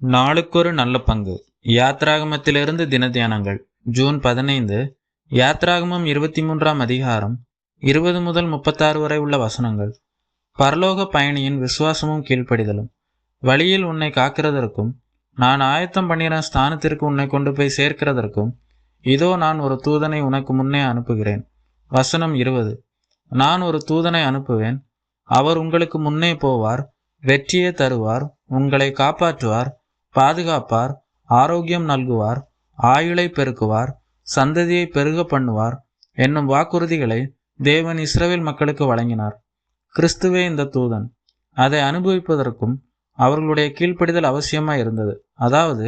நாளுக்கொரு நல்ல பங்கு. யாத்ராகமத்திலிருந்து தின தியானங்கள். ஜூன் 15. யாத்ராகமம் 23ஆம் அதிகாரம் 20 முதல் 36 வரை உள்ள வசனங்கள். பரலோக பயணியின் விசுவாசமும் கீழ்ப்படிதலும். வழியில் உன்னை காக்கிறதற்கும் நான் ஆயத்தம் பண்ணின ஸ்தானத்திற்கு உன்னை கொண்டு போய் சேர்க்கிறதற்கும் இதோ நான் ஒரு தூதனை உனக்கு முன்னே அனுப்புகிறேன். வசனம் 20. நான் ஒரு தூதனை அனுப்புவேன், அவர் உங்களுக்கு முன்னே போவார், வெற்றியை தருவார், உங்களை காப்பாற்றுவார், பாதுகாப்பார், ஆரோக்கியம் நல்குவார், ஆயுளை பெருக்குவார், சந்ததியை பெருக பண்ணுவார் என்னும் வாக்குறுதிகளை தேவன் இஸ்ரவேல் மக்களுக்கு வழங்கினார். கிறிஸ்துவே இந்த தூதன். அதை அனுபவிப்பதற்கும் அவர்களுடைய கீழ்ப்படிதல் அவசியமாய் இருந்தது. அதாவது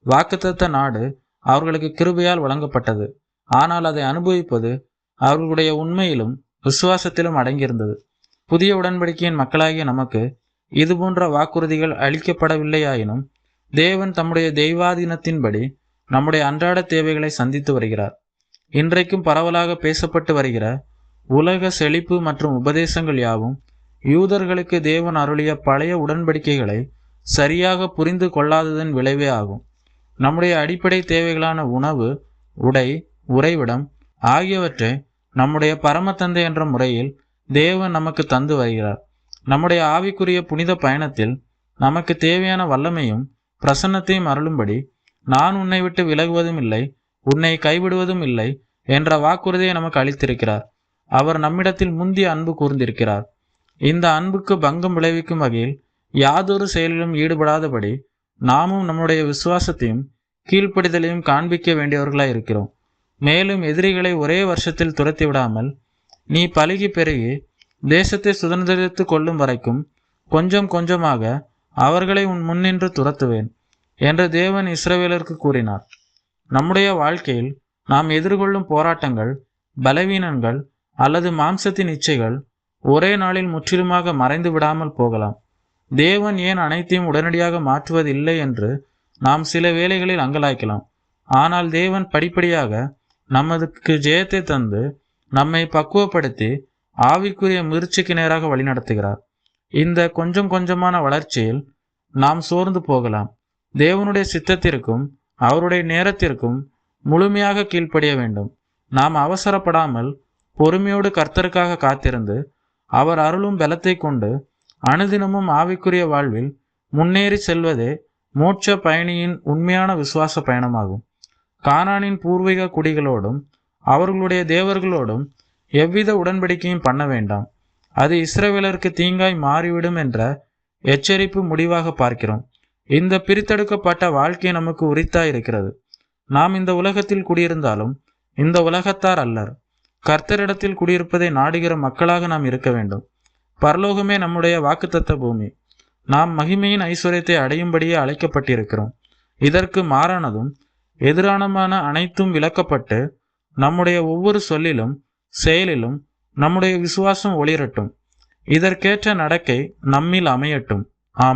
வாக்குத்தத்த நாடு அவர்களுக்கு கிருபையால் வழங்கப்பட்டது. ஆனால் அதை அனுபவிப்பது அவர்களுடைய உண்மையிலும் விசுவாசத்திலும் அடங்கியிருந்தது. புதிய உடன்படிக்கையின் மக்களாகிய நமக்கு இதுபோன்ற வாக்குறுதிகள் அளிக்கப்படவில்லையாயினும் தேவன் தம்முடைய தெய்வாதீனத்தின்படி நம்முடைய அன்றாட தேவைகளை சந்தித்து வருகிறார். இன்றைக்கும் பரவலாக பேசப்பட்டு வருகிற உலக செழிப்பு மற்றும் உபதேசங்கள் யாவும் யூதர்களுக்கு தேவன் அருளிய பழைய உடன்படிக்கைகளை சரியாக புரிந்து கொள்ளாததன் விளைவே ஆகும். நம்முடைய அடிப்படை தேவைகளான உணவு, உடை, உறைவிடம் ஆகியவற்றை நம்முடைய பரமதந்தை என்ற முறையில் தேவன் நமக்கு தந்து வருகிறார். நம்முடைய ஆவிக்குரிய புனித பயணத்தில் நமக்கு தேவையான வல்லமையும் பிரசன்னத்தையும் அருளும்படி நான் உன்னை விட்டு விலகுவதும் இல்லை, உன்னை கைவிடுவதும் இல்லை என்ற வாக்குறுதியை நமக்கு அளித்திருக்கிறார். அவர் நம்மிடத்தில் முந்திய அன்பு கூர்ந்திருக்கிறார். இந்த அன்புக்கு பங்கம் விளைவிக்கும் வகையில் யாதொரு செயலிலும் ஈடுபடாதபடி நாமும் நம்முடைய விசுவாசத்தையும் கீழ்ப்படிதலையும் காண்பிக்க வேண்டியவர்களாய் இருக்கிறோம். மேலும் எதிரிகளை ஒரே வருஷத்தில் துரத்தி விடாமல் நீ பலுகி பெருகி தேசத்தை சுதந்திரித்து கொள்ளும் வரைக்கும் கொஞ்சம் கொஞ்சமாக அவர்களை உன் முன்னின்று துரத்துவேன் என்று தேவன் இஸ்ரவேலருக்கு கூறினார். நம்முடைய வாழ்க்கையில் நாம் எதிர்கொள்ளும் போராட்டங்கள், பலவீனங்கள் அல்லது மாம்சத்தின் இச்சைகள் ஒரே நாளில் முற்றிலுமாக மறைந்து விடாமல் போகலாம். தேவன் ஏன் அனைத்தையும் உடனடியாக மாற்றுவதில்லை என்று நாம் சில வேளைகளில் அங்கலாய்க்கலாம். ஆனால் தேவன் படிப்படியாக நமக்கு ஜெயத்தை தந்து நம்மை பக்குவப்படுத்தி ஆவிக்குரிய முயற்சிக்கு நேராக வழிநடத்துகிறார். இந்த கொஞ்சம் கொஞ்சமான வளர்ச்சியில் நாம் சோர்ந்து போகலாம். தேவனுடைய சித்தத்திற்கும் அவருடைய நேரத்திற்கும் முழுமையாக கீழ்ப்படிய வேண்டும். நாம் அவசரப்படாமல் பொறுமையோடு கர்த்தருக்காக காத்திருந்து அவர் அருளும் பலத்தை கொண்டு அனுதினமும் ஆவிக்குரிய வாழ்வில் முன்னேறி செல்வதே மோட்ச பயணியின் உண்மையான விசுவாச பயணமாகும். கானானின் பூர்வீக குடிகளோடும் அவர்களுடைய தேவர்களோடும் எவ்வித உடன்படிக்கையும் பண்ண வேண்டாம். அது இஸ்ரவேலருக்கு தீங்காய் மாறிவிடும் என்ற எச்சரிப்பு முடிவாக பார்க்கிறோம். இந்த பிரித்தெடுக்கப்பட்ட வாழ்க்கை நமக்கு உரித்தாயிருக்கிறது. நாம் இந்த உலகத்தில் குடியிருந்தாலும் இந்த உலகத்தார் அல்லர். கர்த்தரிடத்தில் குடியிருப்பதை நாடுகிற மக்களாக நாம் இருக்க வேண்டும். பரலோகமே நம்முடைய வாக்குத்தத்த பூமி. நாம் மகிமையின் ஐஸ்வர்யத்தை அடையும்படியே அழைக்கப்பட்டிருக்கிறோம். இதற்கு மாறானதும் எதிரானமான அனைத்தும் விலக்கப்பட்டு நம்முடைய ஒவ்வொரு சொல்லிலும் செயலிலும் நம்முடைய விசுவாசம் ஒளிரட்டும். இதற்கேற்ற நடக்கை நம்மில் அமையட்டும்.